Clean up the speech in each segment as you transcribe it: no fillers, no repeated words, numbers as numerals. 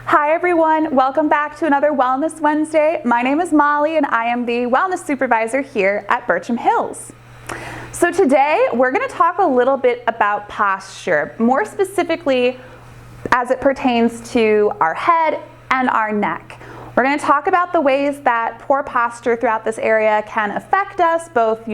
Hi everyone, welcome back to another Wellness Wednesday. My name is Molly and I am the Wellness Supervisor here at Bircham Hills. So today we're going to talk a little bit about posture, more specifically as it pertains to our head and our neck. We're going to talk about the ways that poor posture throughout this area can affect us, both,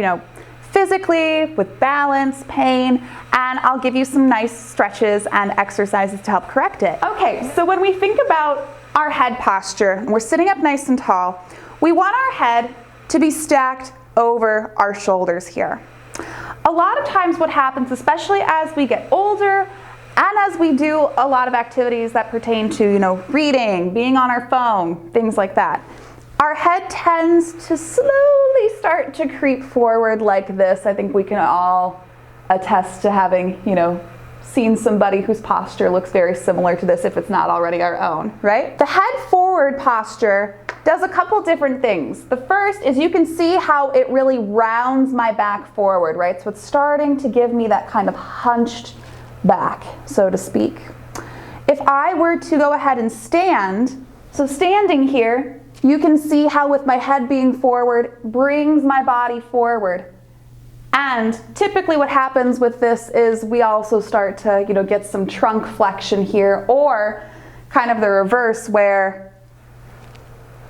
physically, with balance, pain, and I'll give you some nice stretches and exercises to help correct it. Okay, so when we think about our head posture, and we're sitting up nice and tall, we want our head to be stacked over our shoulders here. A lot of times what happens, especially as we get older, and as we do a lot of activities that pertain to, reading, being on our phone, things like that, our head tends to slowly start to creep forward like this. I think we can all attest to having, seen somebody whose posture looks very similar to this if it's not already our own, right? The head forward posture does a couple different things. The first is you can see how it really rounds my back forward, right? So it's starting to give me that kind of hunched back, so to speak. If I were to go ahead and stand, so standing here, you can see how with my head being forward brings my body forward. And typically what happens with this is we also start to, get some trunk flexion here, or kind of the reverse where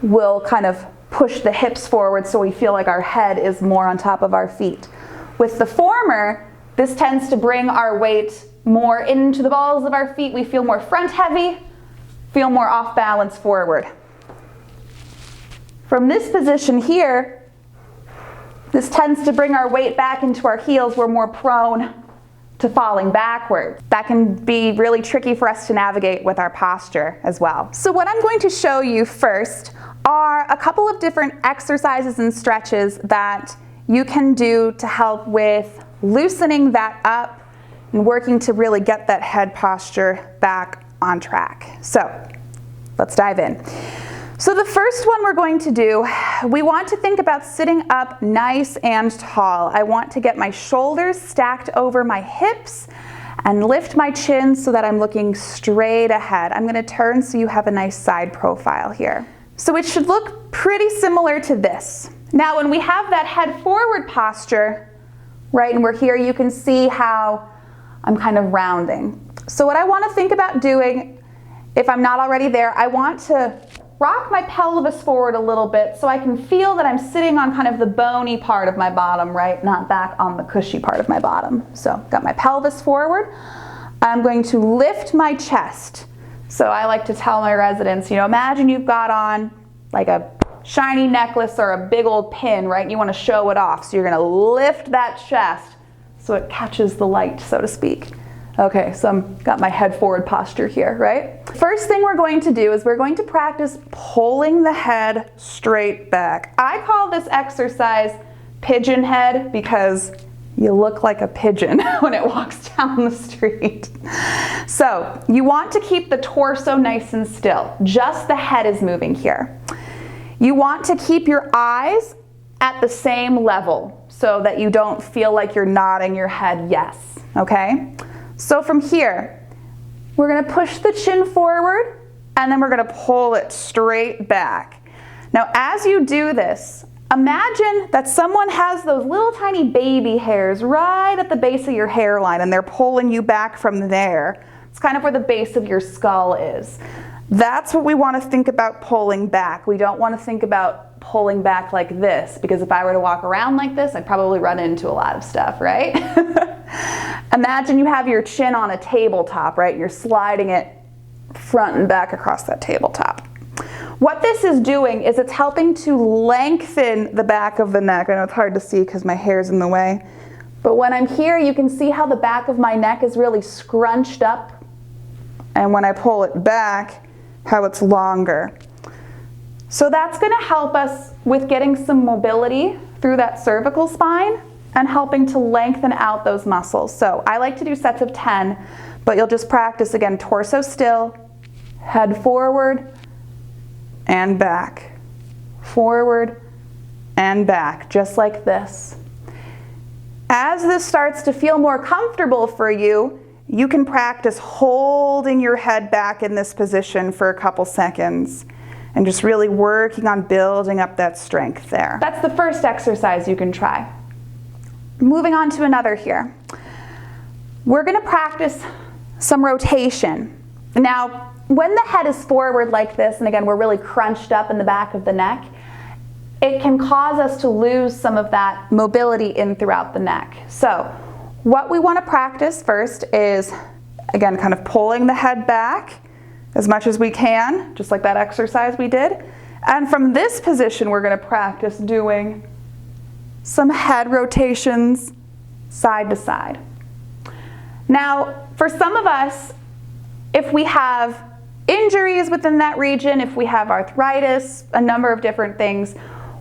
we'll kind of push the hips forward so we feel like our head is more on top of our feet. With the former, this tends to bring our weight more into the balls of our feet. We feel more front heavy, feel more off balance forward. From this position here, this tends to bring our weight back into our heels. We're more prone to falling backward. That can be really tricky for us to navigate with our posture as well. So what I'm going to show you first are a couple of different exercises and stretches that you can do to help with loosening that up and working to really get that head posture back on track. So let's dive in. So the first one we're going to do, we want to think about sitting up nice and tall. I want to get my shoulders stacked over my hips and lift my chin so that I'm looking straight ahead. I'm going to turn so you have a nice side profile here. So it should look pretty similar to this. Now when we have that head forward posture, right, and we're here, you can see how I'm kind of rounding. So what I want to think about doing, if I'm not already there, I want to rock my pelvis forward a little bit so I can feel that I'm sitting on kind of the bony part of my bottom, right? Not back on the cushy part of my bottom. So got my pelvis forward. I'm going to lift my chest. So I like to tell my residents, imagine you've got on like a shiny necklace or a big old pin, right? And you want to show it off. So you're going to lift that chest so it catches the light, so to speak. Okay, so I've got my head forward posture here, right? First thing we're going to do is we're going to practice pulling the head straight back. I call this exercise Pigeon Head because you look like a pigeon when it walks down the street. So you want to keep the torso nice and still. Just the head is moving here. You want to keep your eyes at the same level so that you don't feel like you're nodding your head yes, okay? So from here, we're going to push the chin forward and then we're going to pull it straight back. Now as you do this, imagine that someone has those little tiny baby hairs right at the base of your hairline and they're pulling you back from there. It's kind of where the base of your skull is. That's what we want to think about pulling back. We don't want to think about pulling back like this, because if I were to walk around like this, I'd probably run into a lot of stuff, right? Imagine you have your chin on a tabletop, right? You're sliding it front and back across that tabletop. What this is doing is it's helping to lengthen the back of the neck. I know it's hard to see because my hair's in the way. But when I'm here, you can see how the back of my neck is really scrunched up. And when I pull it back, how it's longer. So that's going to help us with getting some mobility through that cervical spine and helping to lengthen out those muscles. So I like to do sets of 10, but you'll just practice again, torso still, head forward and back, forward and back, just like this. As this starts to feel more comfortable for you, you can practice holding your head back in this position for a couple seconds and just really working on building up that strength there. That's the first exercise you can try. Moving on to another here. We're going to practice some rotation. Now, when the head is forward like this, and again, we're really crunched up in the back of the neck, it can cause us to lose some of that mobility in throughout the neck. So what we want to practice first is, again, kind of pulling the head back as much as we can, just like that exercise we did. And from this position, we're going to practice doing some head rotations side to side. Now, for some of us, if we have injuries within that region, if we have arthritis, a number of different things,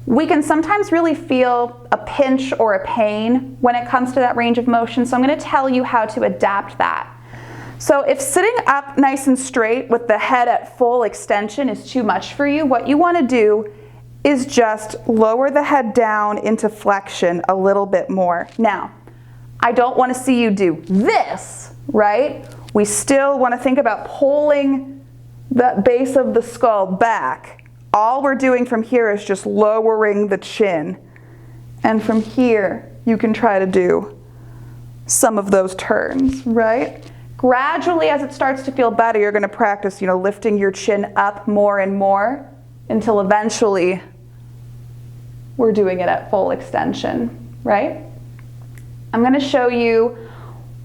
we can sometimes really feel a pinch or a pain when it comes to that range of motion. So I'm going to tell you how to adapt that. So if sitting up nice and straight with the head at full extension is too much for you, what you want to do is just lower the head down into flexion a little bit more. Now, I don't want to see you do this, right? We still want to think about pulling the base of the skull back. All we're doing from here is just lowering the chin. And from here, you can try to do some of those turns, right? Gradually, as it starts to feel better, you're going to practice, lifting your chin up more and more until eventually we're doing it at full extension, right? I'm going to show you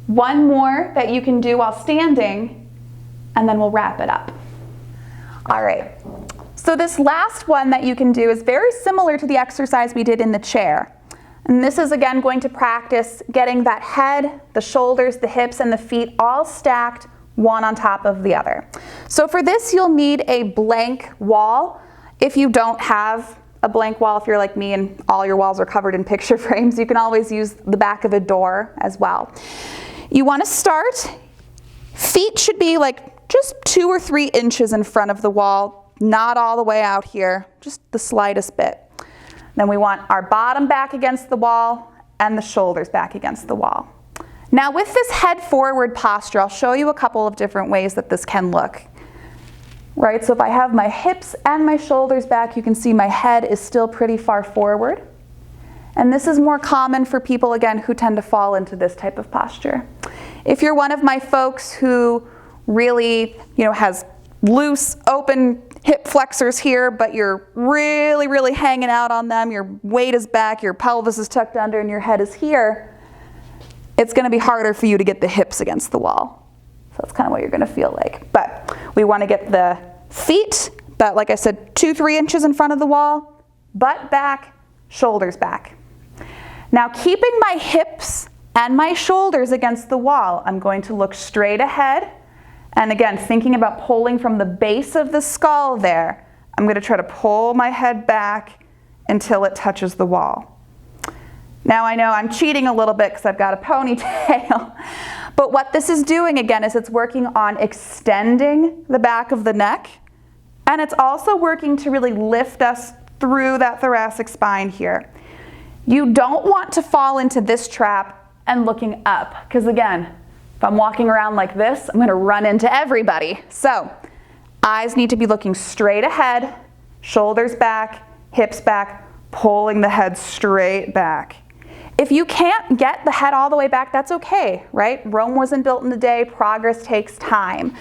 one more that you can do while standing, and then we'll wrap it up. All right, so this last one that you can do is very similar to the exercise we did in the chair. And this is again going to practice getting that head, the shoulders, the hips, and the feet all stacked one on top of the other. So for this, you'll need a blank wall. If you don't have a blank wall, if you're like me and all your walls are covered in picture frames, you can always use the back of a door as well. You want to start, feet should be like just 2 or 3 inches in front of the wall, not all the way out here, just the slightest bit. Then we want our bottom back against the wall and the shoulders back against the wall. Now with this head forward posture, I'll show you a couple of different ways that this can look. Right, so if I have my hips and my shoulders back, you can see my head is still pretty far forward. And this is more common for people, again, who tend to fall into this type of posture. If you're one of my folks who really, has loose, open hip flexors here, but you're really, really hanging out on them, your weight is back, your pelvis is tucked under, and your head is here, it's going to be harder for you to get the hips against the wall. So that's kind of what you're going to feel like. But we want to get the feet, but like I said, 2-3 inches in front of the wall, butt back, shoulders back. Now keeping my hips and my shoulders against the wall, I'm going to look straight ahead. And again, thinking about pulling from the base of the skull there, I'm going to try to pull my head back until it touches the wall. Now I know I'm cheating a little bit because I've got a ponytail, but what this is doing again is it's working on extending the back of the neck, and it's also working to really lift us through that thoracic spine here. You don't want to fall into this trap and looking up, because again, if I'm walking around like this, I'm going to run into everybody. So eyes need to be looking straight ahead, shoulders back, hips back, pulling the head straight back. If you can't get the head all the way back, that's okay, right? Rome wasn't built in a day. Progress takes time.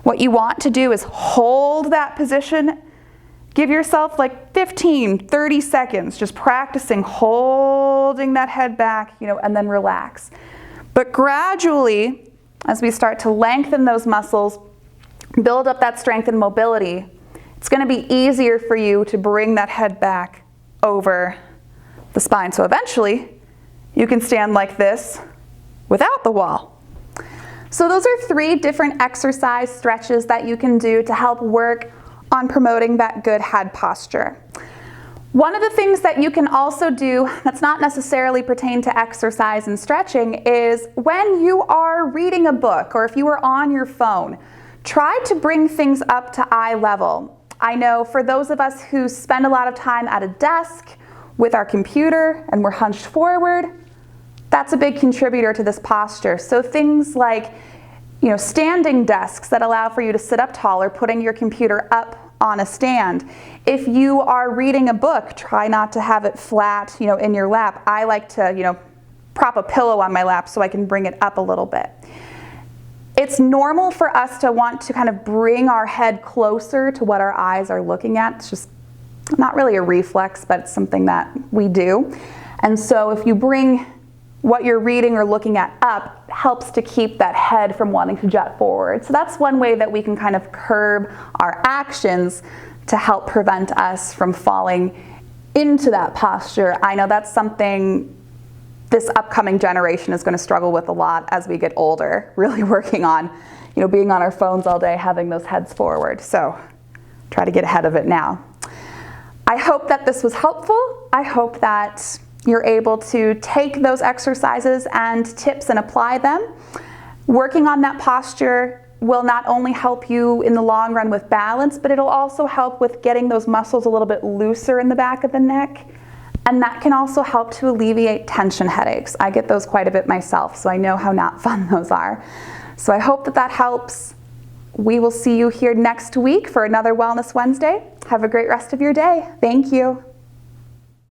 What you want to do is hold that position. Give yourself like 15, 30 seconds, just practicing holding that head back, and then relax. But gradually, as we start to lengthen those muscles, build up that strength and mobility, it's going to be easier for you to bring that head back over the spine. So eventually, you can stand like this without the wall. So those are 3 different exercise stretches that you can do to help work on promoting that good head posture. One of the things that you can also do that's not necessarily pertain to exercise and stretching is when you are reading a book or if you are on your phone, try to bring things up to eye level. I know for those of us who spend a lot of time at a desk with our computer and we're hunched forward, that's a big contributor to this posture. So things like standing desks that allow for you to sit up taller, putting your computer up on a stand. If you are reading a book, try not to have it flat, in your lap. I like to, prop a pillow on my lap so I can bring it up a little bit. It's normal for us to want to kind of bring our head closer to what our eyes are looking at. It's just not really a reflex, but it's something that we do. And so if you bring what you're reading or looking at up, it helps to keep that head from wanting to jet forward. So that's one way that we can kind of curb our actions to help prevent us from falling into that posture. I know that's something this upcoming generation is going to struggle with a lot as we get older, really working on, being on our phones all day, having those heads forward. So try to get ahead of it now. I hope that this was helpful. I hope that you're able to take those exercises and tips and apply them. Working on that posture will not only help you in the long run with balance, but it'll also help with getting those muscles a little bit looser in the back of the neck. And that can also help to alleviate tension headaches. I get those quite a bit myself, so I know how not fun those are. So I hope that helps. We will see you here next week for another Wellness Wednesday. Have a great rest of your day. Thank you.